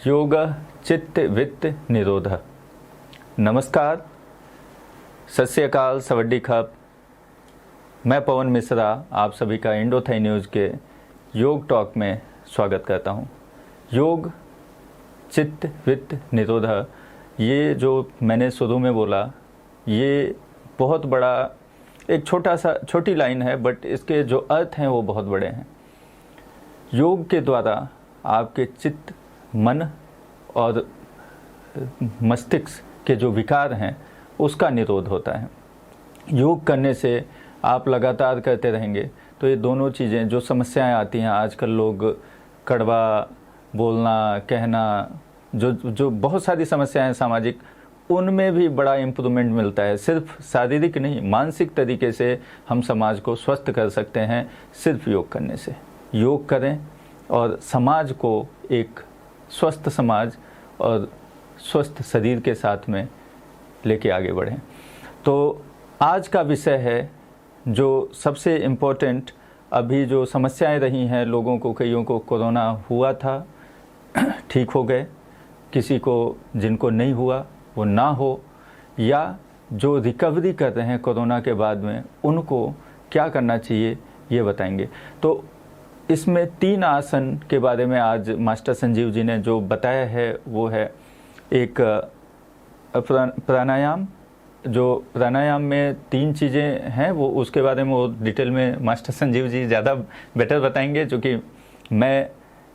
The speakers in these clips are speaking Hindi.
योग चित्त वित्त निरोध। नमस्कार, सत श्री अकाल, सवड्डी खप। मैं पवन मिश्रा आप सभी का इंडोथाई न्यूज़ के योग टॉक में स्वागत करता हूं। योग चित्त वित्त निरोध, ये जो मैंने शुरू में बोला, ये बहुत बड़ा एक छोटी लाइन है, बट इसके जो अर्थ हैं वो बहुत बड़े हैं। योग के द्वारा आपके चित्त, मन और मस्तिष्क के जो विकार हैं उसका निरोध होता है। योग करने से आप लगातार करते रहेंगे तो ये दोनों चीज़ें जो समस्याएं आती हैं, आजकल लोग कड़वा बोलना, कहना, जो बहुत सारी समस्याएं सामाजिक, उनमें भी बड़ा इम्प्रूवमेंट मिलता है। सिर्फ शारीरिक नहीं, मानसिक तरीके से हम समाज को स्वस्थ कर सकते हैं सिर्फ योग करने से। योग करें और समाज को एक स्वस्थ समाज और स्वस्थ शरीर के साथ में लेके आगे बढ़ें। तो आज का विषय है जो सबसे इम्पोर्टेंट, अभी जो समस्याएं रही हैं लोगों को, कईयों को कोरोना हुआ था, ठीक हो गए, किसी को जिनको नहीं हुआ वो ना हो, या जो रिकवरी कर रहे हैं कोरोना के बाद में उनको क्या करना चाहिए ये बताएंगे। तो इसमें 3 आसन के बारे में आज मास्टर संजीव जी ने जो बताया है वो है एक प्राणायाम। जो प्राणायाम में 3 चीज़ें हैं वो, उसके बारे में वो डिटेल में मास्टर संजीव जी ज़्यादा बेटर बताएंगे, जो कि मैं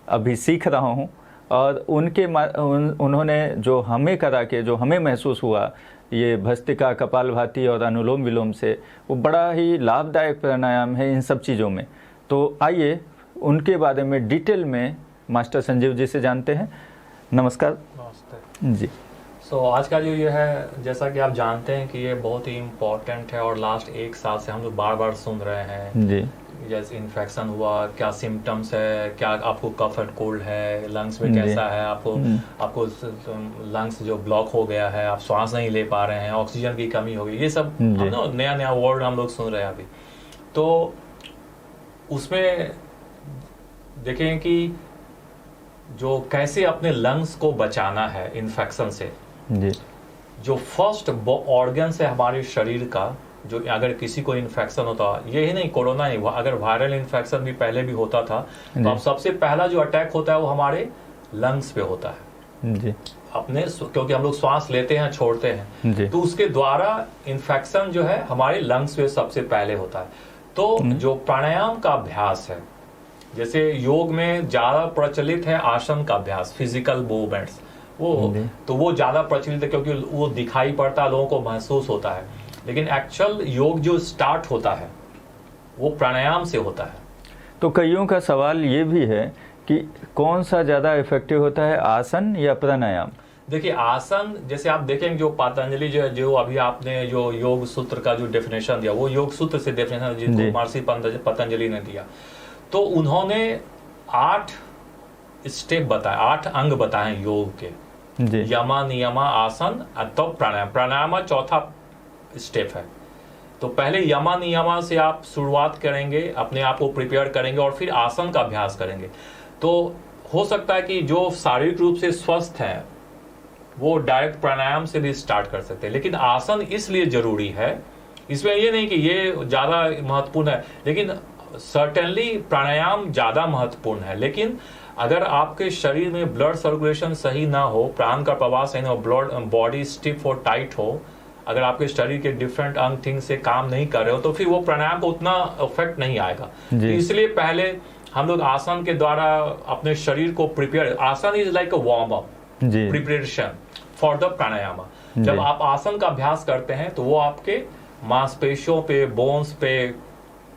अभी सीख रहा हूँ। और उन्होंने जो हमें करा के, जो हमें महसूस हुआ ये भस्त्रिका, कपालभाति और अनुलोम विलोम से, वो बड़ा ही लाभदायक प्राणायाम है इन सब चीज़ों में। तो आइए उनके बारे में डिटेल में मास्टर संजीव जी से जानते हैं। नमस्कार। नमस्ते जी। आज का जो ये है, जैसा कि आप जानते हैं कि ये बहुत ही इम्पोर्टेंट है और लास्ट 1 साल से हम लोग बार बार सुन रहे हैं जी। जैसे इन्फेक्शन हुआ, क्या सिम्टम्स है, क्या आपको कफ एंड कोल्ड है, लंग्स में कैसा है, आपको लंग्स जो ब्लॉक हो गया है, आप श्वास नहीं ले पा रहे हैं, ऑक्सीजन की कमी हो गई, ये सब नया वर्ड हम लोग सुन रहे हैं अभी। तो उसमें देखें कि जो कैसे अपने लंग्स को बचाना है इन्फेक्शन से जी। जो फर्स्ट ऑर्गन है हमारे शरीर का, जो अगर किसी को इन्फेक्शन होता, ये ही नहीं कोरोना ही हुआ, अगर वायरल इन्फेक्शन भी पहले भी होता था, तो अब सबसे पहला जो अटैक होता है वो हमारे लंग्स पे होता है जी। अपने, क्योंकि हम लोग श्वास लेते हैं, छोड़ते हैं जी। तो उसके द्वारा इन्फेक्शन जो है हमारे लंग्स पे सबसे पहले होता है। तो जो प्राणायाम का अभ्यास है, जैसे योग में ज्यादा प्रचलित है आसन का अभ्यास, फिजिकल मूवमेंट्स, वो ज्यादा प्रचलित है क्योंकि वो दिखाई पड़ता है, लोगों को महसूस होता है। लेकिन एक्चुअल योग जो स्टार्ट होता है वो प्राणायाम से होता है। तो कईयों का सवाल ये भी है कि कौन सा ज्यादा इफेक्टिव होता है, आसन या प्राणायाम? देखिए, आसन जैसे आप देखेंगे, जो पतंजलि जो अभी आपने जो योग सूत्र का जो डेफिनेशन दिया, वो योग सूत्र से डेफिनेशन जिसको महर्षि पतंजलि ने दिया, तो उन्होंने 8 स्टेप बताए, 8 अंग बताए योग के, यमा, नियमा, आसन, तो प्राणायाम। प्राणायाम चौथा स्टेप है। तो पहले यमा नियमा से आप शुरुआत करेंगे, अपने आप को प्रिपेयर करेंगे और फिर आसन का अभ्यास करेंगे। तो हो सकता है कि जो शारीरिक रूप से स्वस्थ हैं वो डायरेक्ट प्राणायाम से भी स्टार्ट कर सकते हैं। लेकिन आसन इसलिए जरूरी है, इसमें ये नहीं कि ये ज्यादा महत्वपूर्ण है, लेकिन सर्टेनली प्राणायाम ज्यादा महत्वपूर्ण है। लेकिन अगर आपके शरीर में ब्लड सर्कुलेशन सही ना हो, प्राण का प्रवाह सही ना हो, बॉडी स्टिफ और टाइट हो, अगर आपके शरीर के डिफरेंट अंग ठीक से काम नहीं कर रहे हो, तो फिर वो प्राणायाम को उतना इफेक्ट नहीं आएगा। तो इसलिए पहले हम लोग आसन के द्वारा अपने शरीर को prepare, asana is like a warm up preparation for the pranayama. जब आप आसन का अभ्यास करते हैं तो वो आपके मांसपेशियों पे, बोन्स पे,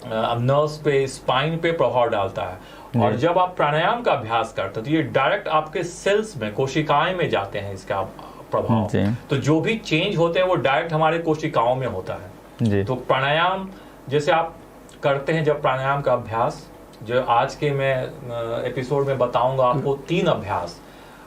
नर्व्स पे, स्पाइन पे प्रभाव डालता है। और जब आप प्राणायाम का अभ्यास करते हैं तो ये डायरेक्ट आपके सेल्स में, कोशिकाएं में जाते हैं इसका प्रभाव। तो जो भी चेंज होते हैं वो डायरेक्ट हमारे कोशिकाओं में होता है। तो प्राणायाम जैसे आप करते हैं, जब प्राणायाम का अभ्यास, जो आज के मैं एपिसोड में बताऊंगा आपको 3 अभ्यास,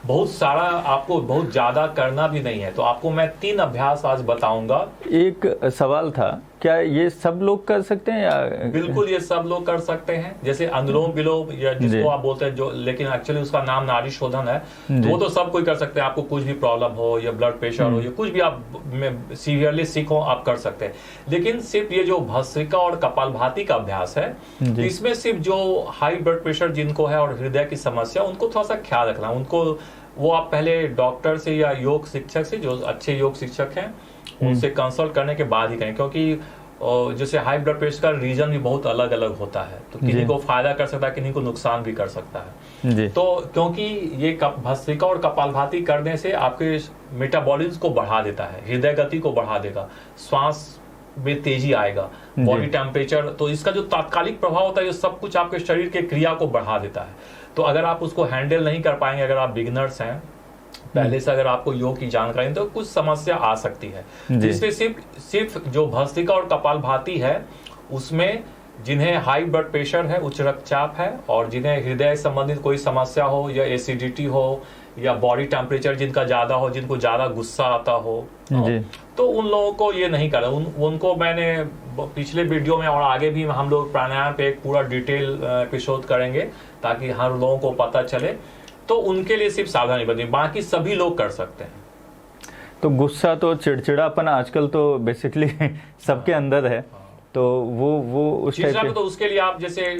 बहुत सारा आपको बहुत ज्यादा करना भी नहीं है, तो आपको मैं 3 अभ्यास आज बताऊंगा। एक सवाल था क्या ये सब लोग कर सकते हैं या? बिल्कुल ये सब लोग कर सकते हैं, जैसे अनुलोम विलोम या जिसको आप बोलते हैं जो, लेकिन एक्चुअली उसका नाम नाड़ी शोधन है, तो वो तो सब कोई कर सकते हैं। आपको कुछ भी प्रॉब्लम हो या ब्लड प्रेशर हो या कुछ भी आप सीवियरली सिक हो, आप कर सकते हैं। लेकिन सिर्फ ये जो भस्त्रिका और कपालभाति का अभ्यास है, तो इसमें सिर्फ जो हाई ब्लड प्रेशर जिनको है और हृदय की समस्या, उनको थोड़ा सा ख्याल रखना। उनको वो आप पहले डॉक्टर से या योग शिक्षक से, जो अच्छे योग शिक्षक हैं, उनसे कंसल्ट करने के बाद ही करें, क्योंकि जैसे हाई ब्लड प्रेशर का रीजन भी बहुत अलग अलग होता है, तो किसी को फायदा कर सकता है, किसी को नुकसान भी कर सकता है जी। तो क्योंकि ये भस्त्रिका और कपालभाति करने से आपके मेटाबॉलिज्म को बढ़ा देता है, हृदय गति को बढ़ा देगा, श्वास में तेजी आएगा, बॉडी टेम्परेचर, तो इसका जो तात्कालिक प्रभाव होता है ये सब कुछ आपके शरीर के क्रिया को बढ़ा देता है। तो अगर आप उसको हैंडल नहीं कर पाएंगे, अगर आप बिगिनर्स हैं, पहले से अगर आपको योग की जानकारी, तो कुछ समस्या आ सकती है। जिससे सिर्फ जो भस्त्रिका और कपालभाति है, उसमें जिन्हें हाई ब्लड प्रेशर है, उच्च रक्तचाप है, और जिन्हें हृदय संबंधित कोई समस्या हो या एसिडिटी हो या बॉडी टेम्परेचर जिनका ज्यादा हो, जिनको ज्यादा गुस्सा आता हो, तो उन लोगों को ये नहीं करना। उनको मैंने पिछले वीडियो में और आगे भी हम लोग प्राणायाम पे एक पूरा डिटेल एपिसोड करेंगे, ताकि हर लोगों को पता चले। तो उनके लिए सिर्फ सावधानी बरतनी, बाकी सभी लोग कर सकते हैं। तो गुस्सा तो चिड़चिड़ापन आजकल तो बेसिकली सबके अंदर है, तो वो उस टाइप के, तो उसके लिए आप जैसे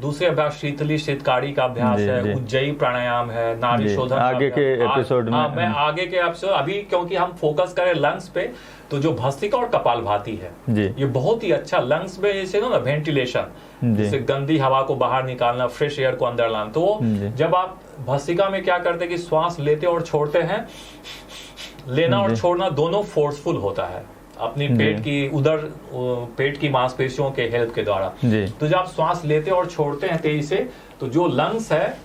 दूसरे अभ्यास, शीतली शीतकारी का अभ्यास है, उज्जयी प्राणायाम है, नाड़ी शोधन आगे के एपिसोड में मैं आगे के एपिसोड, अभी क्योंकि हम फोकस करें लंग्स पे, तो जो भस्त्रिका और कपालभाति है ये बहुत ही अच्छा लंग्स में, जैसे ना वेंटिलेशन, जैसे गंदी हवा को बाहर निकालना, फ्रेश एयर को अंदर लाना। तो जब आप भस्त्रिका में क्या करते हैं कि श्वास लेते और छोड़ते हैं, लेना और छोड़ना दोनों फोर्सफुल होता है अपनी पेट की पेट की मांसपेशियों के हेल्प के द्वारा। तो जब आप श्वास लेते और छोड़ते हैं तेजी से, तो जो लंग्स है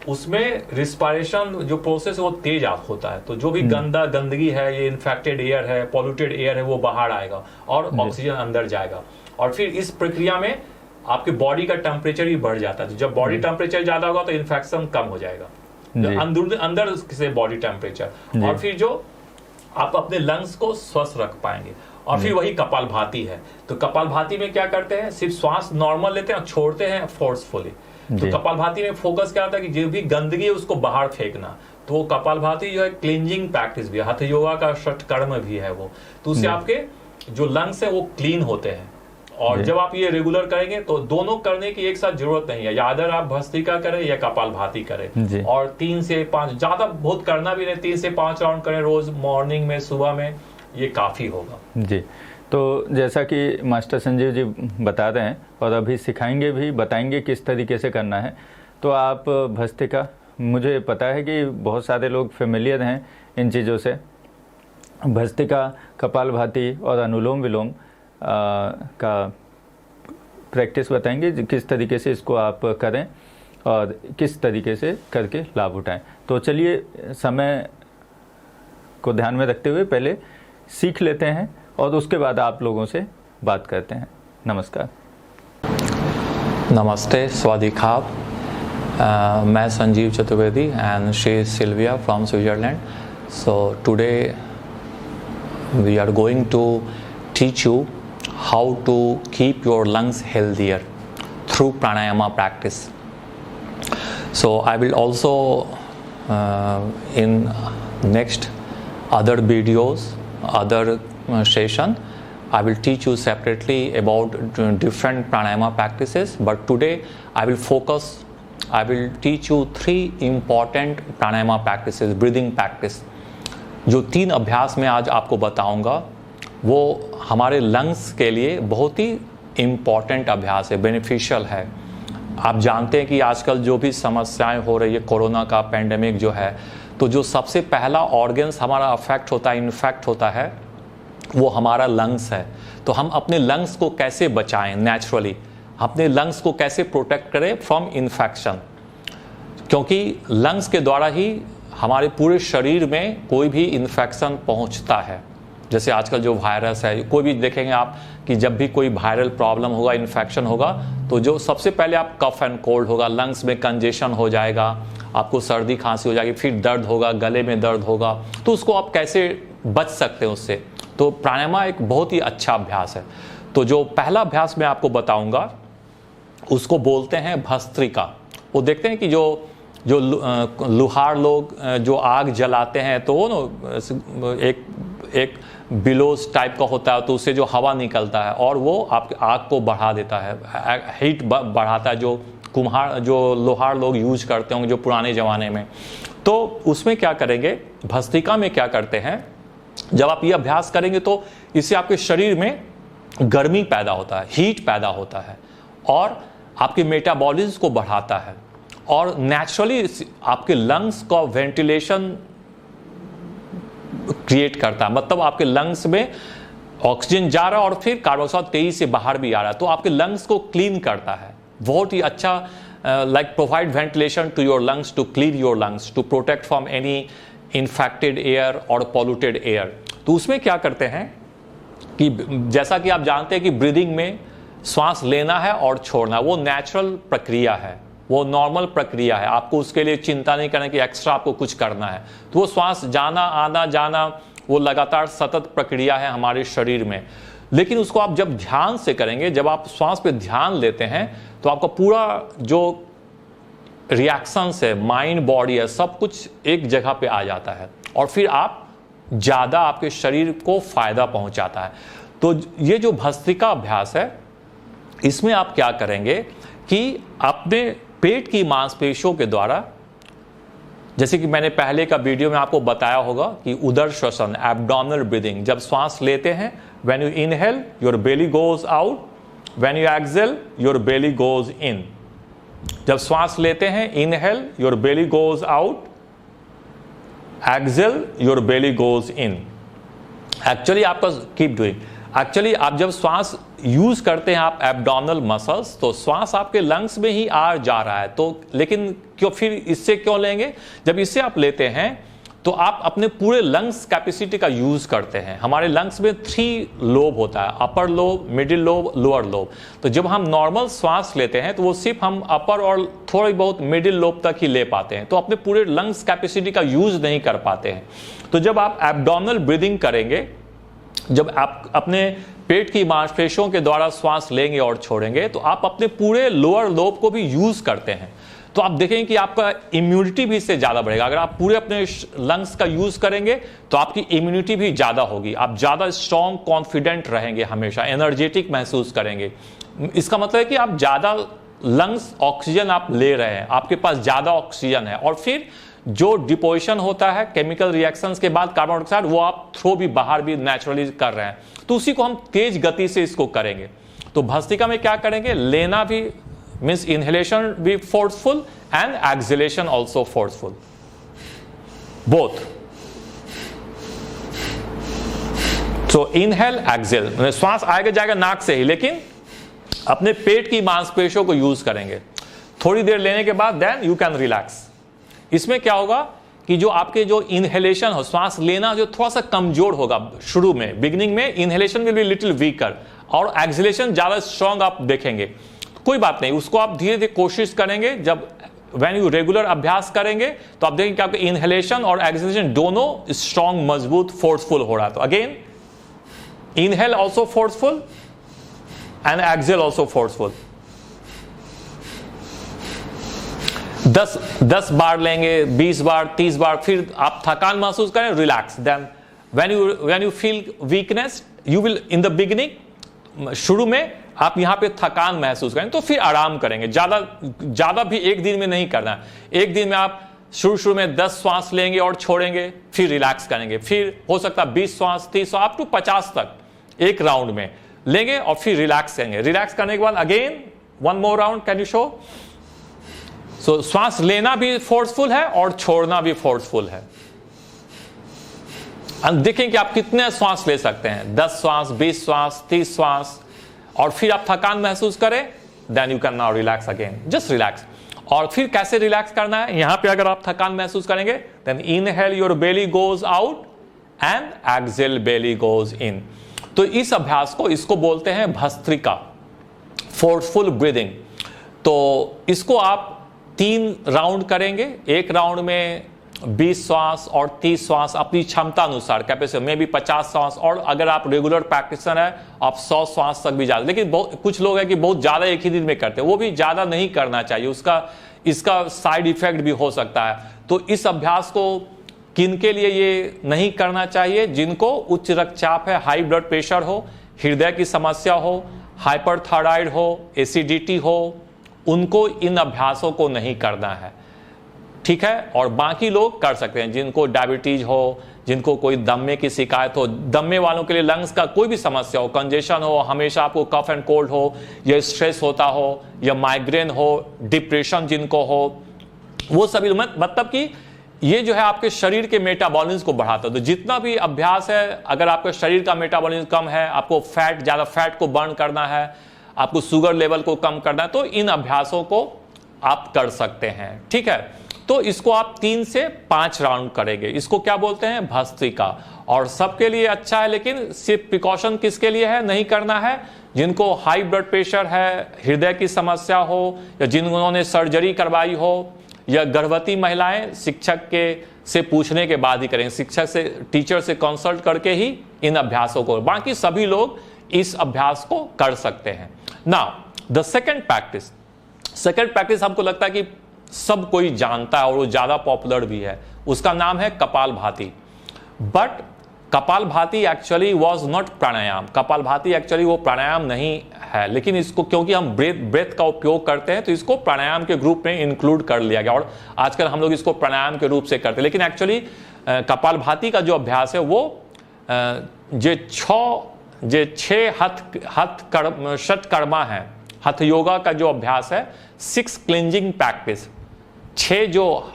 उसमें रिस्पायरेशन जो प्रोसेस है वो तेज होता है। तो जो भी गंदगी है, ये इन्फेक्टेड एयर है, पॉल्यूटेड एयर है, वो बाहर आएगा और ऑक्सीजन अंदर जाएगा। और फिर इस प्रक्रिया में आपके बॉडी का टेम्परेचर भी बढ़ जाता है। तो जब बॉडी टेम्परेचर ज्यादा होगा तो इन्फेक्शन कम हो जाएगा, अंदर से बॉडी टेम्परेचर, और फिर जो आप अपने लंग्स को स्वस्थ रख पाएंगे। और फिर वही कपालभाति है। तो कपालभाति में क्या करते हैं, सिर्फ श्वास नॉर्मल लेते हैं और छोड़ते हैं फोर्सफुली। तो कपालभाति में फोकस क्या होता है कि जो भी गंदगी है उसको बाहर फेंकना। तो कपालभाति जो है क्लींजिंग प्रैक्टिस भी है, हठ योगा का षट कर्म भी है वो। तो उससे आपके जो लंग्स है वो क्लीन होते हैं। और जब आप ये रेगुलर करेंगे तो दोनों करने की एक साथ जरूरत नहीं है, या अदर आप भस्त्रिका करें या कपालभाति करें। और 3 से 5, ज्यादा बहुत करना भी नहीं, 3 से 5 राउंड करें रोज, मॉर्निंग में, सुबह में, ये काफी होगा जी। तो जैसा कि मास्टर संजीव जी बता रहे हैं और अभी सिखाएंगे भी, बताएंगे किस तरीके से करना है। तो आप भस्त्रिका, मुझे पता है कि बहुत सारे लोग फेमिलियर हैं इन चीज़ों से, भस्त्रिका, कपालभाति और अनुलोम विलोम का प्रैक्टिस बताएंगे, किस तरीके से इसको आप करें और किस तरीके से करके लाभ उठाएं। तो चलिए समय को ध्यान में रखते हुए पहले सीख लेते हैं और उसके बाद आप लोगों से बात करते हैं। नमस्कार। नमस्ते, स्वादिखाप। मैं Sanjeev Chaturvedi and she Silvia from Switzerland. So today we are going to teach you how to keep your lungs healthier through pranayama practice. So I will also in next other videos, other session, I will teach you separately about different pranayama practices, but today I will teach you 3 important pranayama practices, breathing practice. जो 3 अभ्यास मैं आज आपको बताऊंगा वो हमारे लंग्स के लिए बहुत ही इम्पॉर्टेंट अभ्यास है, बेनिफिशियल है। आप जानते हैं कि आजकल जो भी समस्याएं हो रही है, कोरोना का पेंडेमिक जो है, तो जो सबसे पहला ऑर्गन्स हमारा अफेक्ट होता है, इन्फेक्ट होता है, वो हमारा लंग्स है। तो हम अपने लंग्स को कैसे बचाएं नेचुरली, अपने लंग्स को कैसे प्रोटेक्ट करें फ्रॉम इन्फेक्शन, क्योंकि लंग्स के द्वारा ही हमारे पूरे शरीर में कोई भी इन्फेक्शन पहुंचता है। जैसे आजकल जो वायरस है, कोई भी देखेंगे आप कि जब भी कोई वायरल प्रॉब्लम होगा, इन्फेक्शन होगा, तो जो सबसे पहले आप कफ एंड कोल्ड होगा, लंग्स में कंजेशन हो जाएगा, आपको सर्दी खांसी हो जाएगी, फिर दर्द होगा, गले में दर्द होगा। तो उसको आप कैसे बच सकते हैं उससे? तो प्राणायाम एक बहुत ही अच्छा अभ्यास है। तो जो पहला अभ्यास मैं आपको बताऊंगा उसको बोलते हैं भस्त्रिका। वो देखते हैं कि जो लुहार लोग जो आग जलाते हैं तो वो ना एक बिलोस टाइप का होता है, तो उससे जो हवा निकलता है और वो आपके आग को बढ़ा देता है, हीट बढ़ाता है, जो लोहार लोग यूज करते होंगे जो पुराने ज़माने में। तो उसमें क्या करेंगे, भस्त्रिका में क्या करते हैं, जब आप ये अभ्यास करेंगे तो इससे आपके शरीर में गर्मी पैदा होता है, हीट पैदा होता है और आपके मेटाबॉलिज्म को बढ़ाता है और नेचुरली आपके लंग्स का वेंटिलेशन क्रिएट करता है। मतलब आपके लंग्स में ऑक्सीजन जा रहा है और फिर कार्बन डाइऑक्साइड तेजी से बाहर भी आ रहा है, तो आपके लंग्स को क्लीन करता है। बहुत ही अच्छा like provide ventilation to your lungs, to clean your lungs, to protect from any infected air और पॉल्यूटेड एयर। तो उसमें क्या करते हैं कि जैसा कि आप जानते हैं कि ब्रीदिंग में श्वास लेना है और छोड़ना, वो नेचुरल प्रक्रिया है, वो नॉर्मल प्रक्रिया है। आपको उसके लिए चिंता नहीं करना कि एक्स्ट्रा आपको कुछ करना है। तो वो श्वास जाना आना जाना वो लगातार सतत प्रक्रिया है हमारे शरीर में। लेकिन उसको आप जब ध्यान से करेंगे, जब आप श्वास पे ध्यान लेते हैं तो आपका पूरा जो रिएक्शंस है, माइंड बॉडी है, सब कुछ एक जगह पे आ जाता है और फिर आप ज़्यादा आपके शरीर को फायदा पहुंचाता है। तो ये जो भस्त्रिका अभ्यास है, इसमें आप क्या करेंगे कि अपने पेट की मांसपेशियों के द्वारा, जैसे कि मैंने पहले का वीडियो में आपको बताया होगा कि उदर श्वसन, एब्डोमिनल ब्रीदिंग, जब सांस लेते हैं when you inhale your belly goes out, when you exhale your belly goes इन। जब श्वास लेते हैं inhale your belly goes out, exhale your belly goes in. Actually आपका कीप डूइंग, एक्चुअली आप जब श्वास यूज करते हैं आप एब्डोमिनल मसल्स, तो श्वास आपके लंग्स में ही आ जा रहा है। तो लेकिन क्यों फिर इससे क्यों लेंगे, जब इससे आप लेते हैं तो आप अपने पूरे लंग्स कैपेसिटी का यूज करते हैं। हमारे लंग्स में 3 लोब होता है, upper lobe, middle lobe, lower lobe. तो जब हम नॉर्मल श्वास लेते हैं तो वो सिर्फ हम अपर और थोड़ी बहुत मिडिल लोब तक ही ले पाते हैं, तो अपने पूरे लंग्स कैपेसिटी का यूज नहीं कर पाते हैं। तो जब आप एब्डोमिनल ब्रीदिंग करेंगे, जब आप अपने पेट की मांसपेशियों के द्वारा श्वास लेंगे और छोड़ेंगे, तो आप अपने पूरे लोअर लोब को भी यूज करते हैं। तो आप देखेंगे कि आपका इम्यूनिटी भी इससे ज़्यादा बढ़ेगा। अगर आप पूरे अपने लंग्स का यूज करेंगे तो आपकी इम्यूनिटी भी ज़्यादा होगी, आप ज़्यादा स्ट्रॉन्ग, कॉन्फिडेंट रहेंगे, हमेशा एनर्जेटिक महसूस करेंगे। इसका मतलब है कि आप ज़्यादा लंग्स ऑक्सीजन आप ले रहे हैं, आपके पास ज़्यादा ऑक्सीजन है और फिर जो डिपोजिशन होता है केमिकल रिएक्शंस के बाद कार्बन डाइऑक्साइड, वो आप थ्रो भी बाहर भी नेचुरली कर रहे हैं। तो उसी को हम तेज गति से इसको करेंगे। तो भस्त्रिका में क्या करेंगे, लेना भी मीन्स इनहेलेशन भी forceful and exhalation also forceful, both. So inhale exhale, श्वास आएगा जाएगा नाक से ही, लेकिन अपने पेट की मांसपेशियों को यूज करेंगे। थोड़ी देर लेने के बाद देन यू कैन रिलैक्स। इसमें क्या होगा कि जो आपके जो इनहेलेशन हो, श्वास लेना जो थोड़ा सा कमजोर होगा शुरू में, बिगिनिंग में inhalation will be little weaker और एक्सहेलेशन ज्यादा स्ट्रांग आप देखेंगे। कोई बात नहीं, उसको आप धीरे धीरे कोशिश करेंगे। जब व्हेन यू रेगुलर अभ्यास करेंगे तो आप देखेंगे कि आपके इनहेलेशन और एक्सहेलेशन दोनों स्ट्रांग, मजबूत, फोर्सफुल हो रहा है। तो again inhale also forceful and exhale also forceful. 10 बार लेंगे, 20 बार, 30 बार, फिर आप थकान महसूस करें, relax. Then when you feel weakness, you will in the beginning, शुरू में आप यहां पे थकान महसूस करें तो फिर आराम करेंगे। ज्यादा भी एक दिन में नहीं करना है। एक दिन में आप शुरू में 10 श्वास लेंगे और छोड़ेंगे, फिर रिलैक्स करेंगे, फिर हो सकता है 20 श्वास, 30 अप टू 50 तक एक राउंड में लेंगे और फिर रिलैक्स करेंगे। रिलैक्स करने के बाद again 1 more round, can you show. So श्वास लेना भी फोर्सफुल है और छोड़ना भी फोर्सफुल है। हम देखें कि आप कितने श्वास ले सकते हैं, 10 श्वास, 20 श्वास, 30 श्वास, और फिर आप थकान महसूस करें, then you can now relax again, just relax. और फिर कैसे रिलैक्स करना है, यहां पे अगर आप थकान महसूस करेंगे, then inhale your belly goes out and exhale belly goes in. तो इस अभ्यास को, इसको बोलते हैं भस्त्रिका, फोर्सफुल ब्रीदिंग। तो इसको आप 3 राउंड करेंगे। एक राउंड में 20 श्वास और 30 श्वास अपनी क्षमता अनुसार, कैपेसिटी में भी 50 श्वास, और अगर आप रेगुलर प्रैक्टिशनर है आप 100 श्वास तक भी जाते। लेकिन कुछ लोग हैं कि बहुत ज़्यादा एक ही दिन में करते हैं, वो भी ज़्यादा नहीं करना चाहिए, इसका साइड इफेक्ट भी हो सकता है। तो इस अभ्यास को किन के लिए ये नहीं करना चाहिए? जिनको उच्च रक्तचाप है, हाई ब्लड प्रेशर हो, हृदय की समस्या हो, हाइपरथायराइड हो, एसिडिटी हो, उनको इन अभ्यासों को नहीं करना है, ठीक है। और बाकी लोग कर सकते हैं, जिनको डायबिटीज हो, जिनको कोई दमे की शिकायत हो, दमे वालों के लिए लंग्स का कोई भी समस्या हो, कंजेशन हो, हमेशा आपको कफ एंड कोल्ड हो, या स्ट्रेस होता हो, या माइग्रेन हो, डिप्रेशन जिनको हो, वो सभी मतलब कि ये जो है आपके शरीर के मेटाबॉलिज्म को बढ़ाता है। तो जितना भी अभ्यास है, अगर आपके शरीर का मेटाबॉलिज्म कम है, आपको ज़्यादा फैट को बर्न करना है, आपको शुगर लेवल को कम करना है, तो इन अभ्यासों को आप कर सकते हैं, ठीक है। तो इसको आप 3 से 5 राउंड करेंगे। इसको क्या बोलते हैं? भस्त्रिका। और सबके लिए अच्छा है, लेकिन सिर्फ प्रिकॉशन किसके लिए है? नहीं करना है जिनको हाई ब्लड प्रेशर है, हृदय की समस्या हो, या जिन्होंने सर्जरी करवाई हो, या गर्भवती महिलाएं शिक्षक से पूछने के बाद ही करें, शिक्षक से, टीचर से कंसल्ट करके ही इन अभ्यासों को। बाकी सभी लोग इस अभ्यास को कर सकते हैं। नाउ द सेकंड प्रैक्टिस हमको लगता है कि सब कोई जानता है और वो ज्यादा पॉपुलर भी है, उसका नाम है kapalbhati. But kapalbhati actually was not pranayama. Kapalbhati actually वो प्राणायाम नहीं है, लेकिन इसको क्योंकि हम ब्रेथ का उपयोग करते हैं तो इसको प्राणायाम के ग्रुप में इंक्लूड कर लिया गया, और आजकल हम लोग इसको प्राणायाम के रूप से करते हैं। लेकिन एक्चुअली कपालभाति का जो अभ्यास है वो जे 6 षटकर्मा है, हथ योगा का जो अभ्यास है, 6 क्लींजिंग प्रैक्टिस, 6 जो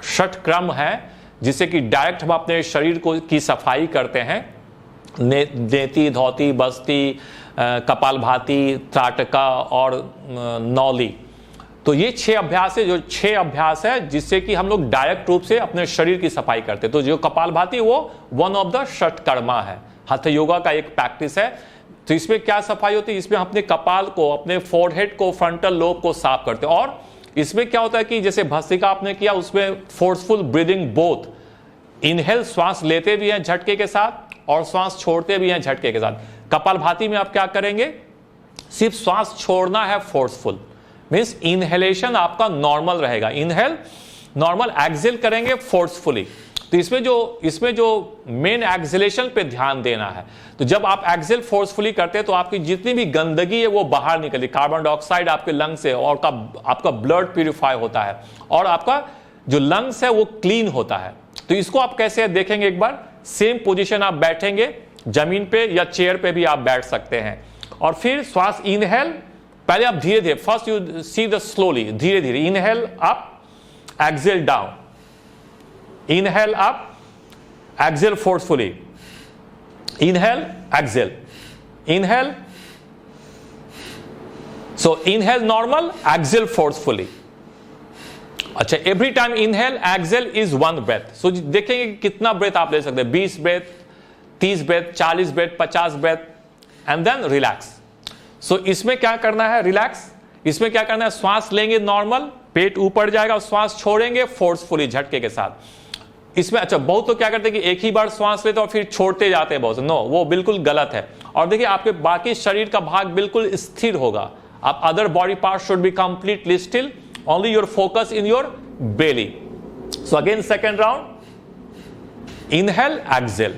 षटक्रम है, जिससे कि डायरेक्ट हम अपने शरीर की सफाई करते हैं। नेति, धौती, बस्ती, कपालभाति, त्राटका और नौली। तो ये 6 अभ्यास है, जो 6 अभ्यास है जिससे कि हम लोग डायरेक्ट रूप से अपने शरीर की सफाई करते हैं। तो जो कपालभाति वो वन ऑफ द षटकर्मा है, हथ योगा का एक प्रैक्टिस है। तो इसमें क्या सफाई होती है? इसमें अपने कपाल को, अपने फोरहेड को, फ्रंटल लोब को साफ करते हैं। और इसमें क्या होता है कि जैसे भस्त्रिका आपने किया, उसमें फोर्सफुल ब्रीदिंग, बोथ इनहेल, श्वास लेते भी हैं झटके के साथ और श्वास छोड़ते भी हैं झटके के साथ। कपालभाति में आप क्या करेंगे? सिर्फ श्वास छोड़ना है फोर्सफुल, मींस इनहेलेशन आपका नॉर्मल रहेगा, इनहेल नॉर्मल, एक्सहेल करेंगे फोर्सफुली। तो इसमें जो मेन एक्सहेलेशन पे ध्यान देना है। तो जब आप एक्सहेल फोर्सफुली करते हैं तो आपकी जितनी भी गंदगी है वो बाहर निकलती, कार्बन डाइऑक्साइड आपके लंग से, और आपका ब्लड प्यूरिफाई होता है और आपका जो लंग्स है वो क्लीन होता है। तो इसको आप कैसे देखेंगे एक बार, सेम पोजीशन आप बैठेंगे, जमीन पे या चेयर पे भी आप बैठ सकते हैं। और फिर श्वास इनहेल, पहले आप धीरे धीरे, first you see the slowly, धीरे धीरे inhale up, exhale down, inhale up, exhale forcefully, inhale, exhale, inhale, so inhale normal, exhale forcefully. अच्छा, every time inhale exhale is 1 breath. So देखेंगे कि कितना ब्रेथ आप ले सकते हैं, 20 breath, 30 breath, 40 breath, 50 breath, and then relax. So इसमें क्या करना है? रिलैक्स। इसमें क्या करना है? श्वास लेंगे नॉर्मल, पेट ऊपर जाएगा, और श्वास छोड़ेंगे फोर्सफुली झटके के साथ। इसमें अच्छा, बहुत तो क्या करते हैं कि एक ही बार श्वास लेते और फिर छोड़ते जाते हैं बहुत। नो, वो बिल्कुल गलत है। और देखिए आपके बाकी शरीर का भाग बिल्कुल स्थिर होगा। आप other body part should be completely still, only your focus in your belly. So again, second round, inhale, exhale.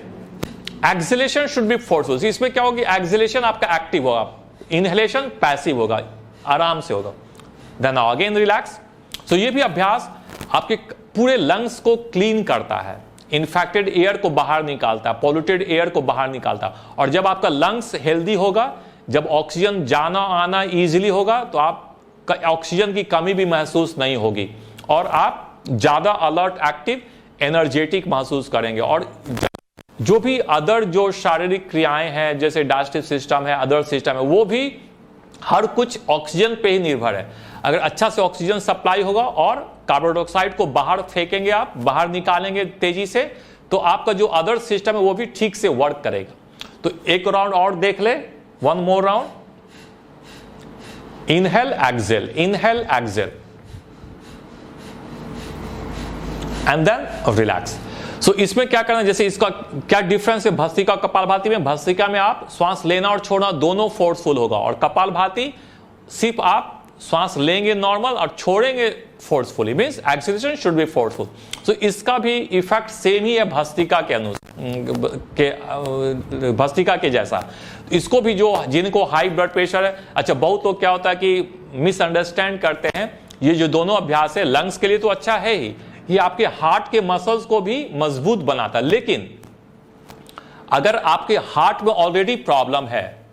Exhalation should be forceful. इसमें क्या होगी? Exhalation आपका एक्टिव होगा, inhalation पैसिव होगा, आराम से होगा। Then now again relax. So ये भी अभ्यास आपके पूरे लंग्स को क्लीन करता है, इन्फेक्टेड एयर को बाहर निकालता है, पॉल्यूटेड एयर को बाहर निकालता है। और जब आपका लंग्स हेल्दी होगा, जब ऑक्सीजन जाना आना इजीली होगा, तो आप ऑक्सीजन की कमी भी महसूस नहीं होगी और आप ज्यादा अलर्ट, एक्टिव, एनर्जेटिक महसूस करेंगे। और जो भी अदर जो शारीरिक क्रियाएं हैं, जैसे डाइजेस्टिव सिस्टम है, अदर सिस्टम है, वो भी हर कुछ ऑक्सीजन पे ही निर्भर है। अगर अच्छा से ऑक्सीजन सप्लाई होगा और कार्बन डाइऑक्साइड को बाहर फेंकेंगे, आप बाहर निकालेंगे तेजी से, तो आपका जो अदर सिस्टम है वो भी ठीक से वर्क करेगा। तो एक राउंड और देख ले, 1 more round. Inhale, exhale, inhale, exhale. And then relax. So इसमें क्या करना है, जैसे इसका क्या डिफरेंस है भस्त्रिका कपालभाति में? भस्त्रिका में आप श्वास लेना और छोड़ना दोनों फोर्सफुल होगा, और कपालभाति सिर्फ आप श्वास लेंगे नॉर्मल और छोड़ेंगे forcefully, means acceleration should be forceful. तो इसका भी इफेक्ट सेम ही है भस्त्रिका के जैसा। इसको भी जो जिनको हाई ब्लड प्रेशर है, अच्छा बहुत लोग क्या होता है कि मिसअंडरस्टैंड करते हैं, ये जो दोनों अभ्यास है लंग्स के लिए तो अच्छा है ही, ये आपके हार्ट के मसल्स को भी मजबूत बनाता है। लेकिन अगर आपके हार्ट में ऑलरेडी प्रॉब्लम है,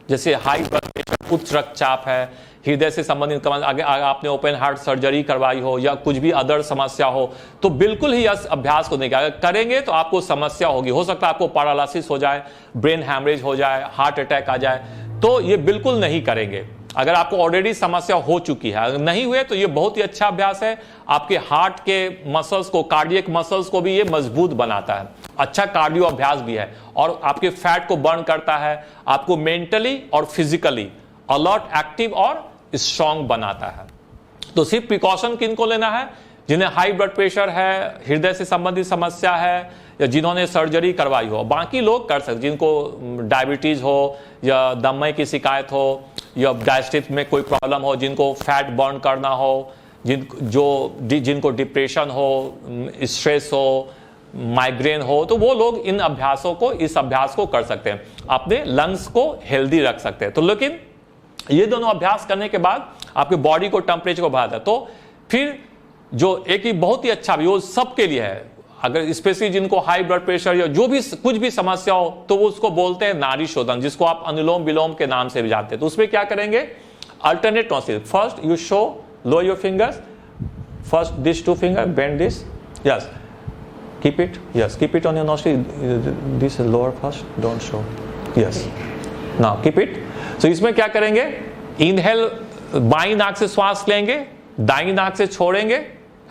जैसे हाई ब्लड प्रेशर, उच्च रक्तचाप है, हृदय से संबंधित अगर आपने ओपन हार्ट सर्जरी करवाई हो या कुछ भी अदर समस्या हो, तो बिल्कुल ही इस अभ्यास को नहीं करेंगे तो आपको समस्या होगी। हो सकता है आपको पैरालिसिस हो जाए, ब्रेन हैमरेज हो जाए, हार्ट अटैक आ जाए, तो ये बिल्कुल नहीं करेंगे अगर आपको ऑलरेडी समस्या हो चुकी है। अगर नहीं हुए तो ये बहुत ही अच्छा अभ्यास है, आपके हार्ट के मसल्स को, कार्डियक मसल्स को भी ये मजबूत बनाता है, अच्छा कार्डियो अभ्यास भी है, और आपके फैट को बर्न करता है, आपको मेंटली और फिजिकली अलर्ट, एक्टिव और स्ट्रांग बनाता है। तो सिर्फ प्रिकॉशन किनको लेना है? जिन्हें हाई ब्लड प्रेशर है, हृदय से संबंधित समस्या है, या जिन्होंने सर्जरी करवाई हो। बाकी लोग कर सकते, जिनको डायबिटीज हो या दमे की शिकायत हो या डाइजेस्टिव में कोई प्रॉब्लम हो, जिनको फैट बर्न करना हो, जिनको डिप्रेशन हो, स्ट्रेस हो, माइग्रेन हो, तो वो लोग इन अभ्यासों को, इस अभ्यास को कर सकते हैं, अपने लंग्स को हेल्दी रख सकते हैं। तो लेकिन ये दोनों अभ्यास करने के बाद आपके बॉडी को टेम्परेचर को बढ़ाता है। तो फिर जो एक ही बहुत ही अच्छा, वो सबके लिए है, अगर स्पेशली जिनको हाई ब्लड प्रेशर या जो भी कुछ भी समस्या हो, तो वो उसको बोलते हैं नाड़ी शोधन, जिसको आप अनुलोम विलोम के नाम से भी जानते हैं। तो उसमें क्या करेंगे? Alternate nostril, first you show low your fingers, first this two finger, bend this, yes, keep it, yes, keep it on your nostril, this is lower first, don't show, yes, now keep it। so इसमें क्या करेंगे? इनहेल, बाई नाक से श्वास लेंगे, दाई नाक से छोड़ेंगे,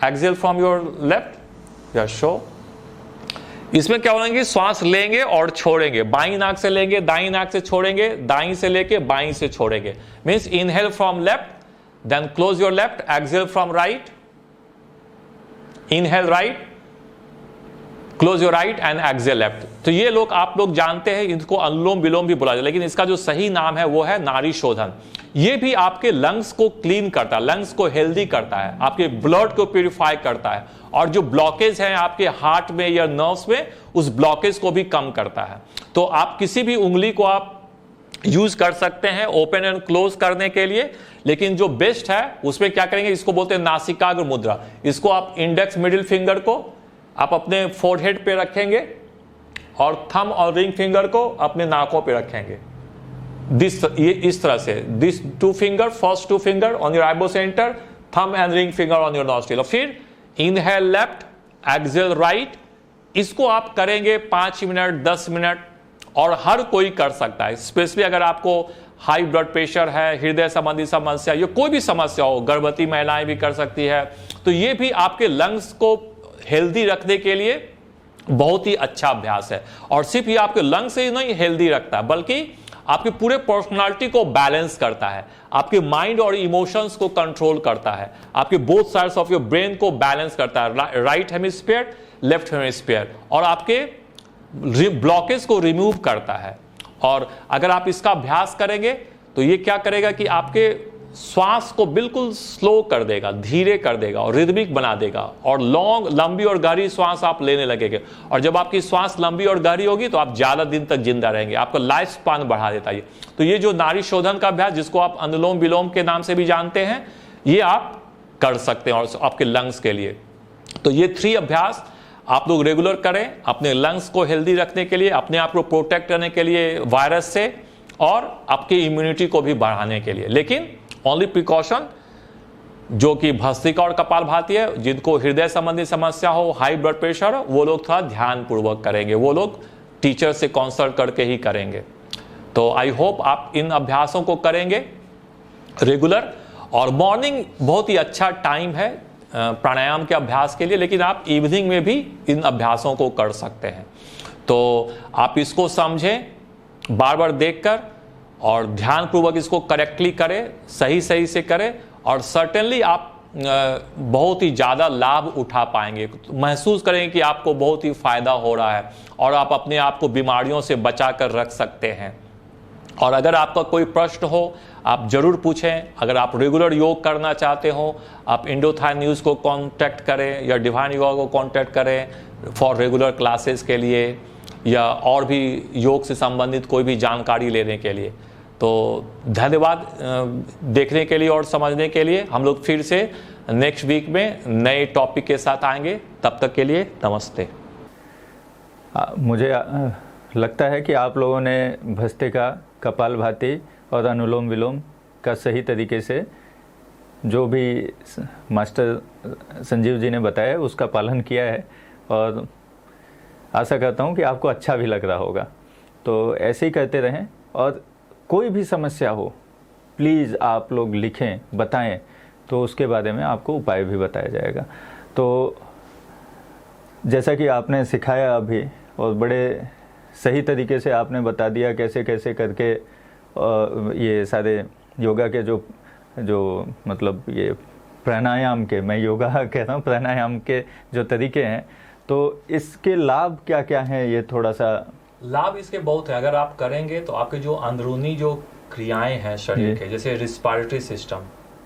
exhale from your left, yes, show. इसमें क्या होंगे? श्वास लेंगे और छोड़ेंगे, बाई नाक से लेंगे, दाई नाक से छोड़ेंगे, दाई से लेके बाई से छोड़ेंगे, means inhale from left, then close your left, exhale from right, inhale right, close your right and exhale left. तो ये लोग आप लोग जानते हैं, इनको अनुलोम विलोम भी बोला जाता है, लेकिन इसका जो सही नाम है वो है नाड़ी शोधन। ये भी आपके लंग्स को क्लीन करता है, लंग्स को हेल्दी करता है, आपके ब्लड को प्यूरिफाई करता है, और जो ब्लॉकेज हैं आपके हार्ट में या नर्व्स में, उस ब्लॉकेज को भी कम करता है। तो आप किसी भी उंगली को आप यूज कर सकते हैं ओपन एंड क्लोज करने के लिए, लेकिन जो बेस्ट है उसमें क्या करेंगे? इसको बोलते हैं नासिकाग्र मुद्रा। इसको आप इंडेक्स मिडिल फिंगर को आप अपने फोरहेड पे रखेंगे और थंब और रिंग फिंगर को अपने नाकों पे रखेंगे, ये इस तरह से, this two finger, first two finger on your eyebrow centre, thumb and ring finger on your nostril, और फिर इनहेल लेफ्ट, एक्सहेल राइट। इसको आप करेंगे 5 मिनट, 10 मिनट, और हर कोई कर सकता है, स्पेशली अगर आपको हाई ब्लड प्रेशर है, हृदय संबंधी समस्या, या कोई भी समस्या हो, गर्भवती महिलाएं भी कर सकती है। तो ये भी आपके लंग्स को हेल्दी रखने के लिए बहुत ही अच्छा अभ्यास है, और सिर्फ ये आपके लंग्स से ही नहीं हेल्दी रखता है, बल्कि आपके पूरे पर्सनालिटी को बैलेंस करता है, आपके माइंड और इमोशंस को कंट्रोल करता है, आपके both sides of your brain को बैलेंस करता है, राइट हेमिस्फीयर, लेफ्ट हेमिस्फीयर, और आपके ब्लॉकेज को रिमूव करता है। और अगर आप इसका अभ्यास करेंगे तो ये क्या करेगा कि आपके श्वास को बिल्कुल स्लो कर देगा, धीरे कर देगा और रिदमिक बना देगा, और लंबी और गहरी श्वास आप लेने लगेंगे। और जब आपकी श्वास लंबी और गहरी होगी तो आप ज्यादा दिन तक जिंदा रहेंगे, आपका लाइफ स्पान बढ़ा देता है। तो ये जो नाड़ी शोधन का अभ्यास, जिसको आप अनुलोम विलोम के नाम से भी जानते हैं, ये आप कर सकते हैं और आपके लंग्स के लिए। तो ये 3 अभ्यास आप लोग रेगुलर करें अपने लंग्स को हेल्दी रखने के लिए, अपने आप को प्रोटेक्ट करने के लिए वायरस से, और आपकी इम्यूनिटी को भी बढ़ाने के लिए। लेकिन ओनली प्रिकॉशन जो कि भस्त्रिका और कपालभाति है, जिनको हृदय संबंधी समस्या हो, हाई ब्लड प्रेशर हो, वो लोग थोड़ा ध्यान पूर्वक करेंगे, वो लोग टीचर से कंसल्ट करके ही करेंगे। तो आई होप आप इन अभ्यासों को करेंगे रेगुलर। और मॉर्निंग बहुत ही अच्छा टाइम है प्राणायाम के अभ्यास के लिए, लेकिन आप इवनिंग में भी इन अभ्यासों को कर सकते हैं। तो आप इसको समझें, बार बार देखकर, और ध्यानपूर्वक इसको करेक्टली करें, सही से करें, और सर्टेनली आप बहुत ही ज़्यादा लाभ उठा पाएंगे, महसूस करेंगे कि आपको बहुत ही फ़ायदा हो रहा है और आप अपने आप को बीमारियों से बचा कर रख सकते हैं। और अगर आपका कोई प्रश्न हो आप ज़रूर पूछें। अगर आप रेगुलर योग करना चाहते हो आप इंडोथाई न्यूज़ को कांटेक्ट करें या डिवाइन योगा को कांटेक्ट करें फॉर रेगुलर क्लासेस के लिए या और भी योग से संबंधित कोई भी जानकारी लेने के लिए। तो धन्यवाद देखने के लिए और समझने के लिए। हम लोग फिर से नेक्स्ट वीक में नए टॉपिक के साथ आएंगे। तब तक के लिए नमस्ते। मुझे लगता है कि आप लोगों ने भस्त्रिका, कपालभाति और अनुलोम विलोम का सही तरीके से जो भी मास्टर संजीव जी ने बताया उसका पालन किया है और आशा करता हूँ कि आपको अच्छा भी लग रहा होगा। तो ऐसे ही करते रहें और कोई भी समस्या हो प्लीज़ आप लोग लिखें, बताएं, तो उसके बारे में आपको उपाय भी बताया जाएगा। तो जैसा कि आपने सिखाया अभी और बड़े सही तरीके से आपने बता दिया कैसे कैसे करके ये सारे योगा के जो मतलब ये प्राणायाम के, मैं योगा कह रहा हूँ, प्राणायाम के जो तरीके हैं, तो इसके लाभ क्या क्या हैं ये थोड़ा सा। लाभ इसके बहुत है। अगर आप करेंगे तो आपके जो अंदरूनी जो क्रियाएं हैं शरीर के, जैसे रिस्पायरेटरी सिस्टम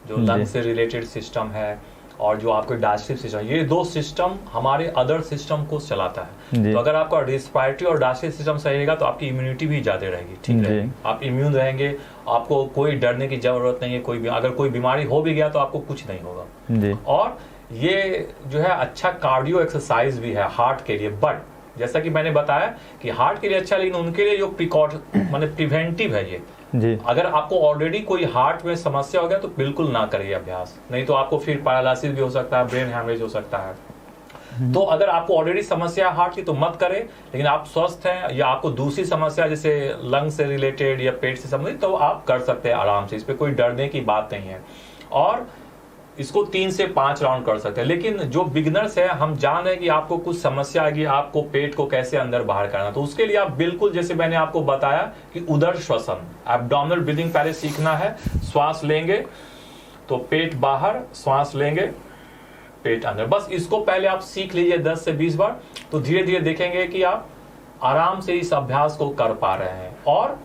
जो लंग से रिलेटेड सिस्टम है और जो आपके डाइजेस्टिव सिस्टम, ये दो सिस्टम हमारे अदर सिस्टम को चलाता है। तो अगर आपका रिस्पायरेटरी और डाइजेस्टिव सिस्टम सही रहेगा तो आपकी इम्यूनिटी भी ज्यादा रहेगी, ठीक है, आप इम्यून रहेंगे, आपको कोई डरने की जरूरत नहीं है। अगर कोई बीमारी हो भी गया तो आपको कुछ नहीं होगा। और ये जो है अच्छा कार्डियो एक्सरसाइज भी है हार्ट के लिए। बट जैसा कि मैंने बताया कि हार्ट के लिए अच्छा, लेकिन उनके लिए जो माने प्रिवेंटिव है ये जी। अगर आपको ऑलरेडी कोई हार्ट में समस्या हो गया तो बिल्कुल ना करिए अभ्यास, नहीं तो आपको फिर पैरालिसिस भी हो सकता है, ब्रेन हैमरेज हो सकता है। तो अगर आपको ऑलरेडी समस्या है हार्ट की तो मत करें, लेकिन आप स्वस्थ हैं या आपको दूसरी समस्या जैसे लंग से रिलेटेड या पेट से संबंधित तो आप कर सकते हैं आराम से, इस पे कोई डरने की बात नहीं है। और इसको 3 से 5 राउंड कर सकते हैं। लेकिन जो बिगिनर्स है, हम जान रहे हैं कि आपको कुछ समस्या आएगी, आपको पेट को कैसे अंदर बाहर करना, तो उसके लिए आप बिल्कुल जैसे मैंने आपको बताया कि उदर श्वसन, एब्डोमिनल ब्रीदिंग पहले सीखना है। श्वास लेंगे तो पेट बाहर, श्वास लेंगे पेट अंदर, बस इसको पहले आप सीख लीजिए 10 से 20 बार, तो धीरे धीरे देखेंगे कि आप आराम से इस अभ्यास को कर पा रहे हैं। और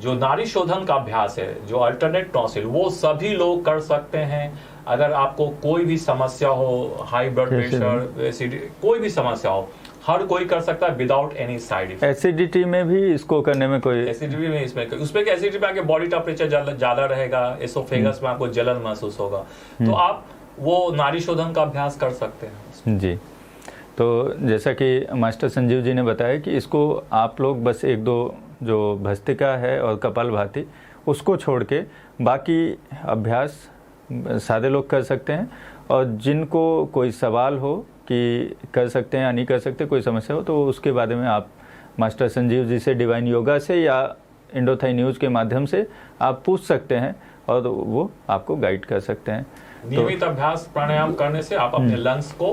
जो नाड़ी शोधन का अभ्यास है, जो अल्टरनेट टॉन्सिल, वो सभी लोग कर सकते हैं। अगर आपको कोई भी समस्या हो, हाई ब्लड प्रेशर, एसिडिटी, कोई भी समस्या हो, हर कोई कर सकता है without any side effect. Acidity में भी इसको करने में कोई एसिडिटी में उसमें एसिडिटी में आके बॉडी टेम्परेचर ज्यादा रहेगा, एसोफेगस में आपको जलन महसूस होगा, तो आप वो नाड़ी शोधन का अभ्यास कर सकते हैं। जी। तो जैसा कि मास्टर संजीव जी ने बताया कि इसको आप लोग बस 1-2 जो भस्त्रिका है और कपालभाति उसको छोड़ के बाकी अभ्यास सारे लोग कर सकते हैं। और जिनको कोई सवाल हो कि कर सकते हैं या नहीं कर सकते, कोई समस्या हो, तो उसके बारे में आप मास्टर संजीव जी से, डिवाइन योगा से या इंडोथाई न्यूज़ के माध्यम से आप पूछ सकते हैं और वो आपको गाइड कर सकते हैं। नियमित अभ्यास प्राणायाम करने से आप अपने लंग्स को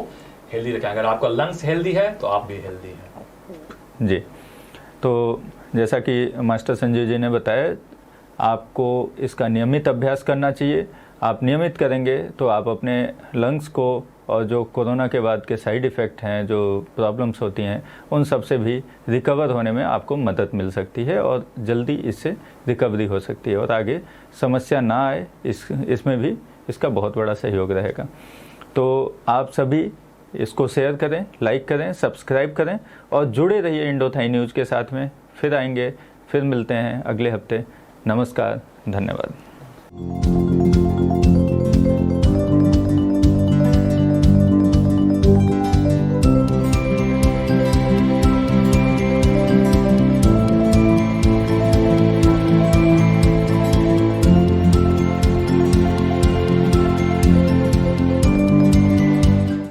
हेल्दी रखें। अगर आपका लंग्स हेल्दी है तो आप भी हेल्दी हैं। जी। तो जैसा कि मास्टर संजीव जी ने बताया, आपको इसका नियमित अभ्यास करना चाहिए। आप नियमित करेंगे तो आप अपने लंग्स को और जो कोरोना के बाद के साइड इफ़ेक्ट हैं, जो प्रॉब्लम्स होती हैं, उन सब से भी रिकवर होने में आपको मदद मिल सकती है और जल्दी इससे रिकवरी हो सकती है और आगे समस्या ना आए, इसमें भी इसका बहुत बड़ा सहयोग रहेगा। तो आप सभी इसको शेयर करें, लाइक करें, सब्सक्राइब करें और जुड़े रहिए इंडोथाई न्यूज़ के साथ में। फिर आएंगे, फिर मिलते हैं अगले हफ्ते। नमस्कार, धन्यवाद।